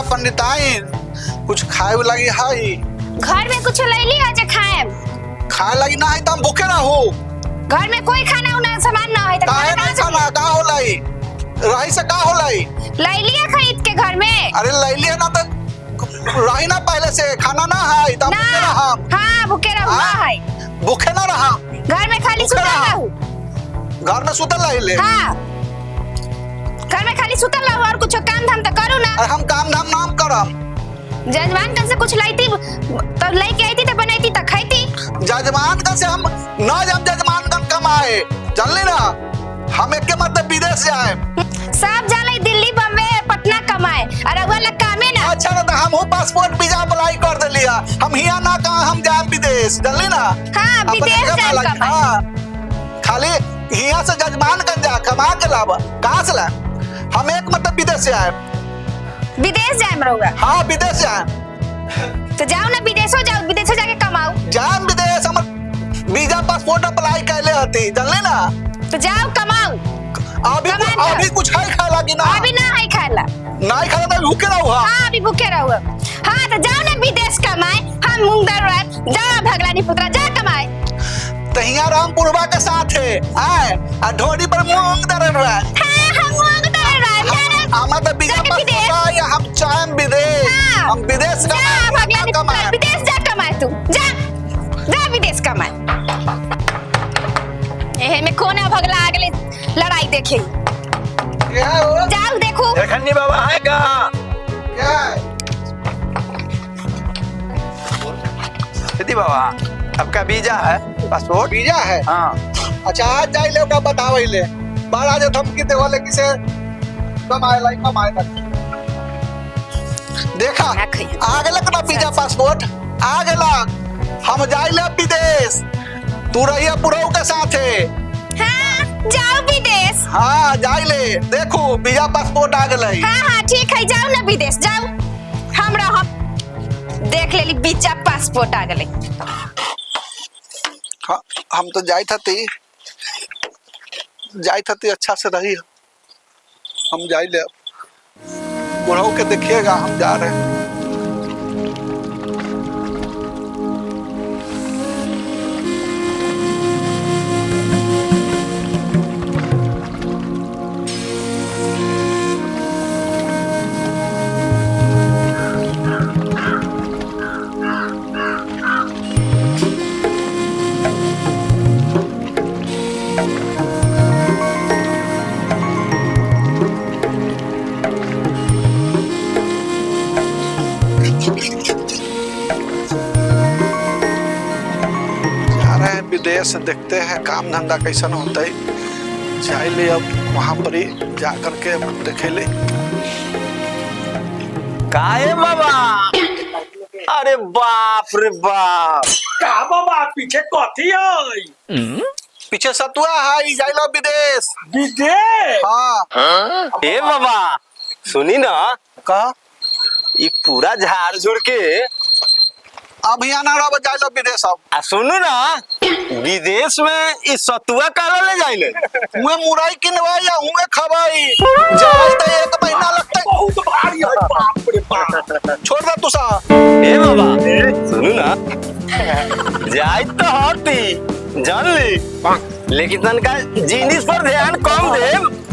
पंडिताइन कुछ खाए लगी हाई। घर में कुछ लैली है जे खाएम। खाए लगी ना है तो हम भूखे रहो। घर में कोई खाना उना सामान ना है तो काहे नहीं खाना का होलाई रही से का होलाई। लैली है खरीद के घर में। अरे लैली है ना तो रही ना पहले से खाना ना है तो भूखे रहा। हां भूखे रहो है। भूखे ना रहा घर में खाली सुतल रहू। घर में सुतल रहिले। हां घर में खाली सुतल रहू और कुछ काम धाम तो करू ना। अरे हम काम धाम नाम करम। जजमान कन से कुछ लाईती तो लेके आईती तो बनाईती तो खाईती। जजमान कन से हम ना जब जजमान कन कमाए जानली ना हम एक के मतलब विदेश जाए। सब जाले दिल्ली बम्बे पटना कमाए और अगला कामे ना। अच्छा ना तो हम हो पासपोर्ट वीजा अप्लाई कर दे लिया। हम हिया ना कहा हम जाए विदेश जानली ना। हां विदेश जाए कमाए। हां खाली हिया से जजमान कन जा कमा के लावा कहां से ला। हम एक मतलब विदेश से आए। विदेश जाए रहुआ। हां विदेश जाए तो जाओ ना विदेशो जाओ विदेशो जाके कमाओ। जाए विदेश हम वीजा पासपोर्ट अप्लाई कैले हती जानली ना। तो जाओ कमाओ। अभी कुछ है खाला कि ना। अभी ना है खाला। नहीं खाला तो भूखे रहो। हां अभी भूखे रहो। हां तो जाओ ना विदेश कमाए। हम मूंग दाल रात जा भगलानी पुत्रा जा कमाए। तहिया रामपुरवा के साथ है आए आ ढोड़ी पर मूंग दर रहा। हां हम मूंग दाल रात हम तो वीजा पासपोर्ट या हम चाहे विदेश। हम विदेश कमाए विदेश जा कमाए तू जा विदेश कमाए। एहे में कोना भगला अगले लड़ाई देखे जाओ देखो। खन्नी बाबा है का क्या खेती बाबा आपका वीजा है पासपोर्ट वीजा है। हाँ अच्छा आज जाई ले ओका बतावे ले बाहर आज धमकी देवाले किसे कमाए लाई कमाए तक देखा आ गेलक ना वीजा पासपोर्ट आ गेलक। हम जाई ले विदेश तू रहिया पुरौ के साथ है। हां जाओ विदेश। हां जाई ले देखो वीजा पासपोर्ट आ गेलै। हां ठीक है जाओ ना विदेश जाओ। हमरा हम देख लेली वीजा पासपोर्ट आ गेलै। हाँ हम तो जाइत हती अच्छा से रही। हम जाई ले बुढ़ऊ के देखिएगा हम जा रहे हैं। विदेश देखते हैं काम धंधा कैसन होता है। जाए ले अब वहां पर ही जा करके देखे ले। काहे बाबा अरे बाप रे बाप का बाबा पीछे कथी है। पीछे सतुआ है जाए लो विदेश। विदेश हाँ ए बाबा सुनी ना का ये पूरा झाड़ झुड़ के अब यहाँ ना रहो जाए लो विदेश। अब सुनो ना विदेश में इस सतुआ काला ले जाइले हुए मुराई किनवाई या हुए खवाई जाए तो 1 महीना लगता है। बहुत भारी है बाप रे बाप। छोड़ दे तुसा। ए बाबा सुनो ना जाए तो होती जान ली लेकिन तनका जीनिस पर ध्यान कम दे।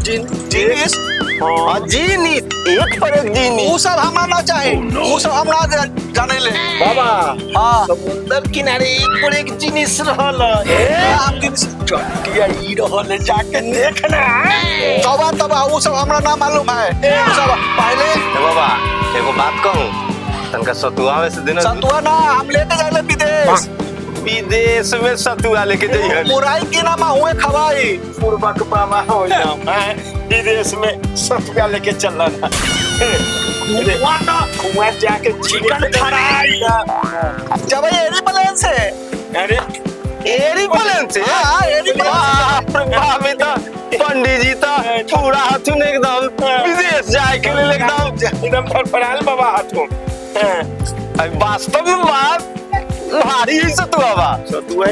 जीनिस हाँ जीनिस एक पर एक जीनिस वो सब हमारा ना चाहे। वो सब हम ना जाने ले बाबा हाँ समुद्र किनारे एक पर एक जिनिस रहल हम जीनिस चटिया ई रहल जाके देखना। तबा वो सब हमरा ना मालूम है। वो सब पहले बाबा एगो बात कहूं तनका सतुआ में से देना सतुआ ना हम लेके जाए विदेश। विदेश में सतुआ लेके जाइए मुराई की ना हुए खवाई पूर्वक बाबा हो जाओ विदेश में सतुआ लेके चलना। वहाँ जाके चिकन फ्राई जब एरी प्लेन से अरे एरोप्लेन से हाँ बाप रे बाप पंडित जी तो पूरा हाथुन एकदम विदेश जाए के लिए एकदम फरफराल बाबा हाथों। वास्तव में बात भारी ही सतुआ बा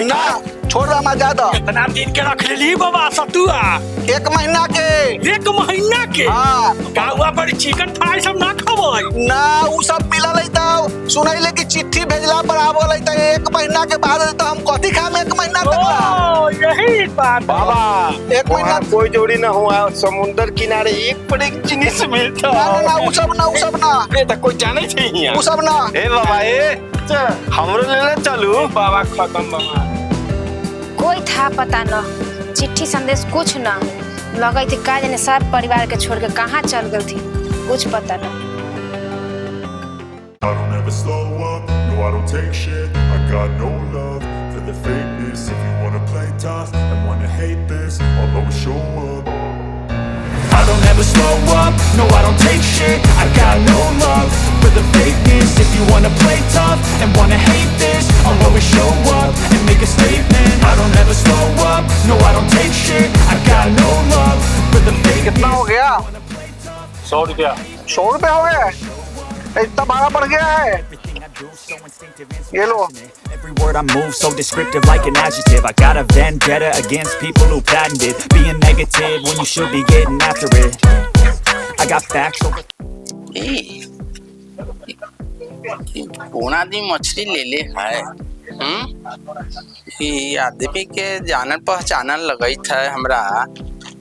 ना छोड़ दो मजा दो। इतना दिन के रख लेली बाबा सतुआ 1 महीना के। 1 महीना के हाँ का हुआ बड़ी चिकन फ्राई सब ना खबै ना उ सब मिलल है तो सुनैले कि चिट्ठी भेजला पर आवल है तो 1 महीना के बाद तो हम कथी खाम 1 महीना तक ला। ओ यही बात बाबा 1 महीना वहाँ कोई जोड़ी ना हुआ समुंदर किनारे एक पर एक जिनिस मिलता ना उ सब ना ये तो कोई जाने चाहिए उ सब ना। ए बाबा ए हमरो लेले चलू बाबा खत्म बाबा कोई था पता न, चिट्ठी संदेश कुछ न लगे थे का जाने सब परिवार के छोड़ के कहाँ चल गई थी कुछ पता न। I don't ever slow up, no I don't take shit. I got no love for the fakeness. If you wanna play tough and wanna hate this, I'll always show up. I don't ever slow up, no I don't take shit. I got no love for the fakeness. If you wanna play tough and wanna hate this, I'll always show up and make a statement. I don't ever slow up, no I don't take shit. I got no love for the fakeness. कितना हो गया? 100 रुपया 100 रुपए हो गए? इतना भाड़ा बढ़ गया है। ये लो। Every word I move so descriptive like an adjective. I got a vendetta against people who patented being negative when you should be getting after it. I got facts over Poona दी मछली ले ले है। ये आदमी के जानन पहचानन लगई था हमरा।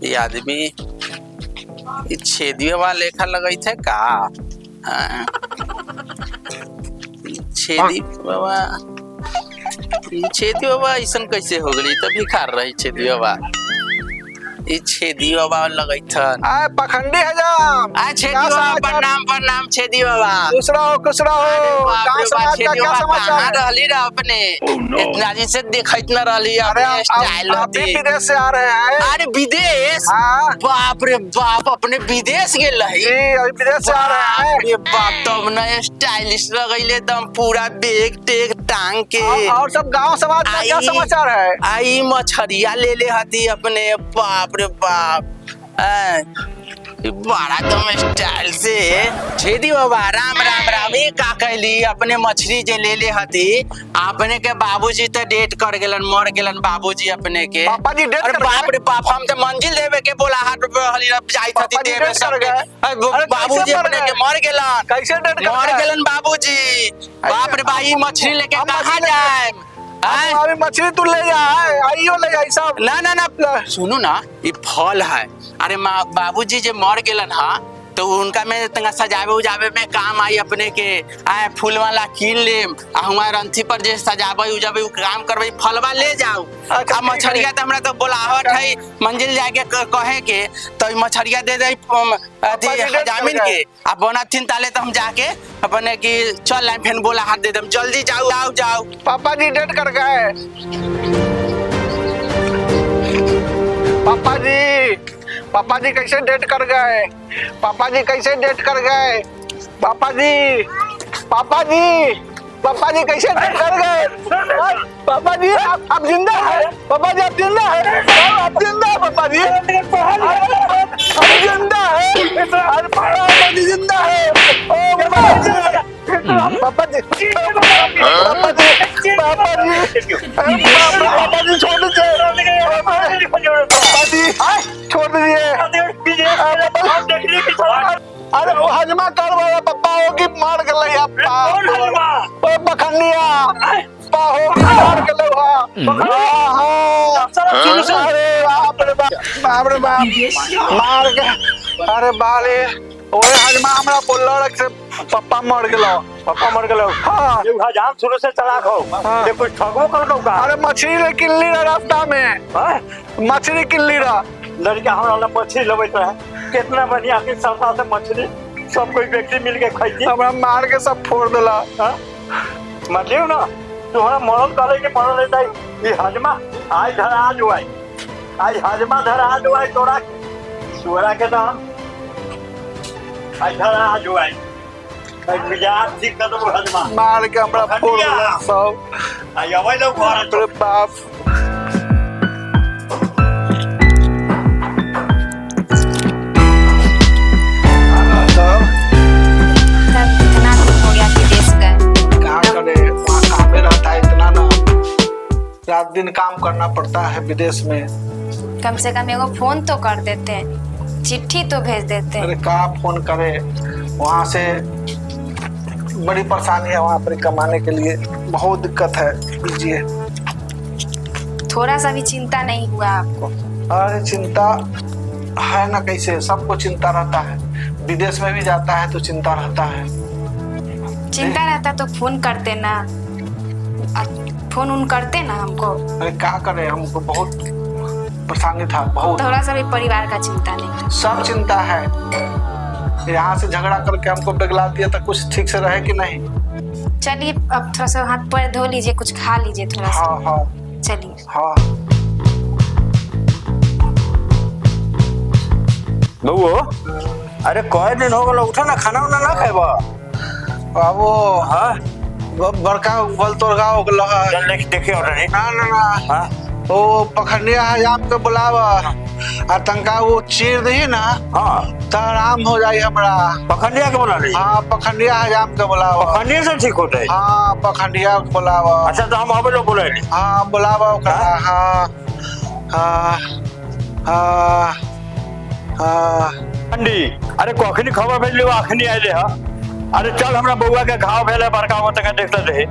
ये आदमी छेदिया वाला लेखा लगई थे का। हाँ? छेदी बाबा ऐसा कैसे हो गई तो भिखार रही छेदी बाबा। ये छेदी बाबा लगई था। आए पखंडी हजाम। छेदी बाबा प्रणाम छेदी बाबा। खुश रहो गाँव समाज का क्या समाचार है? रहली रह अपने इतना दिन से देखत न रहली अपने स्टाइल आप भी रहती। विदेश से आ रहे हैं? अरे विदेश हाँ। बाप रे बाप अपने विदेश गेल रही। जी अभी विदेश से आ रहे हैं। अरे बाप तब न स्टाइलिश लगैले दम पूरा बैग टेग टांग के। और सब गांव समाज का क्या समाचार है? आई मछरिया ले ले हती अपने बाप रे बाप। बड़ा तुम स्टाइल से छेदी बाबा राम राम राम। ये का कहली अपने मछली जे ले ले हती अपने के बाबूजी तो डेट कर गेलन मर गेलन बाबूजी अपने के। पापा जी डेट कर बाप रे बाप हम तो मंजिल देवे के बोला हाथ हली जाई थी देवे सब बाबूजी अपने के मर गेलन। कैसे डेट कर मर गेलन बाबूजी। बाप रे भाई मछली लेके कहां जाए? अभी मछली तू ले जा आइयो ले जाई सब। ना सुनो ना ये फल है। अरे माँ बाबूजी जे मर गेलन हा तो उनका में तंगा सजावे उजावे में काम आई अपने के। आए फूल वाला कीन ले हमारे रंथी पर जे सजावे उजावे काम करवे फलवा ले जाओ। अच्छा, मछरिया तो हमरा तो बोलावट है मंजिल जाके कहे के तो मछरिया दे दे अथी हजामिन के अब बनाथिन ताले तो हम जाके अपने की चल लाइन फेन बोला हाथ दे दम जल्दी जाओ। पापा जी डेट कर गए। पापा जी कैसे डेट कर गए? पापा जी कैसे डेट कर गए? पापा जी कैसे डेट कर गए? पापा जी आप जिंदा है? पापा जी आप जिंदा है? आप जिंदा है पापा जी? आप जिंदा है? अरे पापा जी जिंदा है? पापा जी छोड़ दीजिए। छोड़ दीजिए। अरे वो हजमा कर वाला पप्पा होगी मार के ले पखंडिया होगी मार के ले। बाप रे बाप मार के। अरे बाले ओए हजमा हमरा बोललो से पप्पा मर गेलो। हां ये हजाम शुरू से चला खो ये कुछ ठगो कर दो का। अरे मछली लेकिन ली रास्ता में मछली किन ली रहा। लड़का हमरा मछली लेबे तो है कितना बढ़िया के सस्ता से मछली सब कोई व्यक्ति मिल के खाई। हमरा मार के सब फोड़ देला। मतलब ना तोहरा मरल करे के मरल लेता ये हजमा आज धरा जो आई आज हजमा धरा जो आई तोरा के नाम आज धरा जो आई मिजाज ठीक कर दो हजमा मार के हमरा फोड़ देला सब। आई अबै लोग घर अरे बाप इतना हो गया विदेश गए। क्या करे वहाँ काम में रहता है इतना ना रात दिन काम करना पड़ता है विदेश में। कम से कम एगो फोन तो कर देते, चिट्ठी तो भेज देते। अरे कहाँ फोन करे, वहाँ से बड़ी परेशानी है, वहाँ पर कमाने के लिए बहुत दिक्कत है। लीजिए। थोड़ा सा भी चिंता नहीं हुआ आपको? अरे चिंता है ना, कैसे सबको चिंता रहता है, विदेश में भी जाता है तो चिंता रहता है। चिंता रहता तो फोन करते ना, फोन उन करते ना हमको। अरे क्या करें, हमको बहुत परेशानी था, बहुत। थोड़ा सा भी परिवार का चिंता नहीं? सब चिंता है। यहाँ से झगड़ा करके हमको बेगला दिया था, कुछ ठीक से रहे कि नहीं। चलिए अब थोड़ा सा हाथ पैर धो लीजिए, कुछ खा लीजिए थोड़ा सा। हाँ हाँ चलिए। हाँ। बउओ, अरे कई दिन हो गल, उठा ना, खाना उना ना खाएबा? बाबू हाँ बड़का गोल तोड़ गाँव देखे नहीं। ना ना ना, हाँ वो पखंडिया हजाम के बुलावा और तंका वो चीर दी ना, हाँ तो आराम हो जाए हमरा। पखंडिया के बुला रही? हाँ पखंडिया हजाम के बुलावा। पखंडिया से ठीक होता है? हाँ पखंडिया के बुलावा। अच्छा तो हम अबे लोग बोले? हाँ बुलावा ओकरा। हाँ हाँ हाँ हाँ। पंडी, अरे कखनी खबर भेज लियो, अखनी आइले हा। अरे चल, हमरा बउआ के घाव भेले बड़का, वो तक देखते रहे।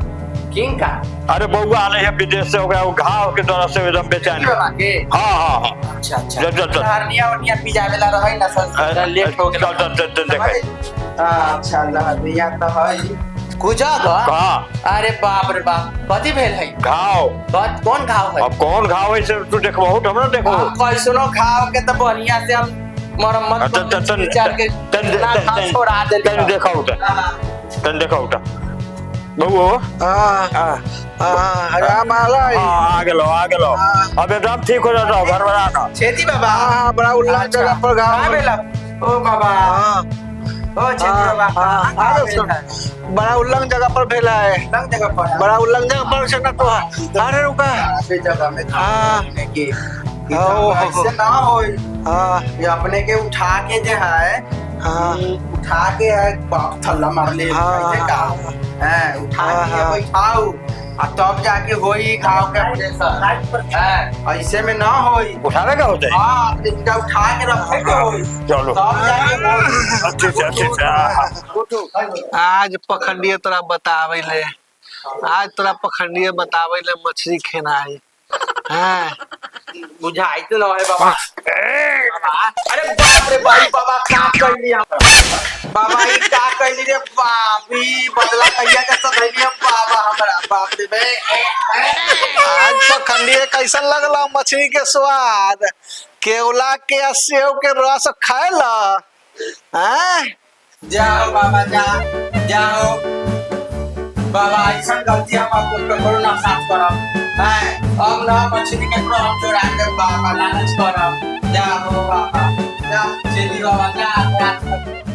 किंग का? अरे बउआ आले है विदेश से, हो गया वो घाव के तरह से एकदम बेचैन। हाँ हाँ हाँ। अच्छा अच्छा। चल चल चल। हरनिया वरनिया पिजावेला रहै ना, सर लेट हो गेल। चल चल चल देखे। अच्छा लहरिया तो है कुजा का। कहाँ? अरे बाप रे बाप, कथी भेल है? घाव। कौन घाव है? अब कौन घाव है से तू देखबो, हमरा देखो। कैसनो घाव के तो बढ़िया से हम मरम्मत छोड़ा दे। तन देखा उठा, तन देखा उठा बउओ। हाँ हाँ हजाम आला। हाँ आ गेलो आ गेलो। अब एकदम ठीक हो जाता, घर बना ना। खेती बाबा। हाँ बड़ा उल्ला जगह पर गाँव भेला। ओ बाबा। हाँ ओ खेती बाबा। बड़ा उल्लंघ जगह पर भेला है। लंग जगह पर। बड़ा उल्लंघ जगह पर से ना तो। अरे रुका। ऐसे जगह में हाँ की ऐसे ना होई। हाँ ये अपने के उठा के जो है, हाँ उठा के है बाप थल्ला मार ले। हाँ, कैसे का है, उठा के बैठाओ और तब जाके होई घाव के ऑपरेशन। है ऐसे में ना होई। उठावे का होता है? हाँ इनका उठा के रखे के होई, चलो तब जाके होई। अच्छा अच्छा। आज पखंडिया तोरा बतावे ले, आज तोरा पखंडिया बतावे ले मछली खेनाई। हाँ बुझाई तो ना है बाबा। अरे बाप रे भाई, बाबा का कहली हम बाबा, ई का कहली रे बाबी, बदला कहिया के सधैली बाबा हमरा। बाप रे बे, आज पखंडिया कैसन लगला मछली के स्वाद, केवला के सेव के रस खाएला। हाँ जाओ बाबा जा, जाओ बाबा, ऐसा गलती हम आपको करो ना, साफ करब। है अब ना मछली के हम चोरा के बाबा लालच करब। जाओ बाबा जा, चली बाबा जा।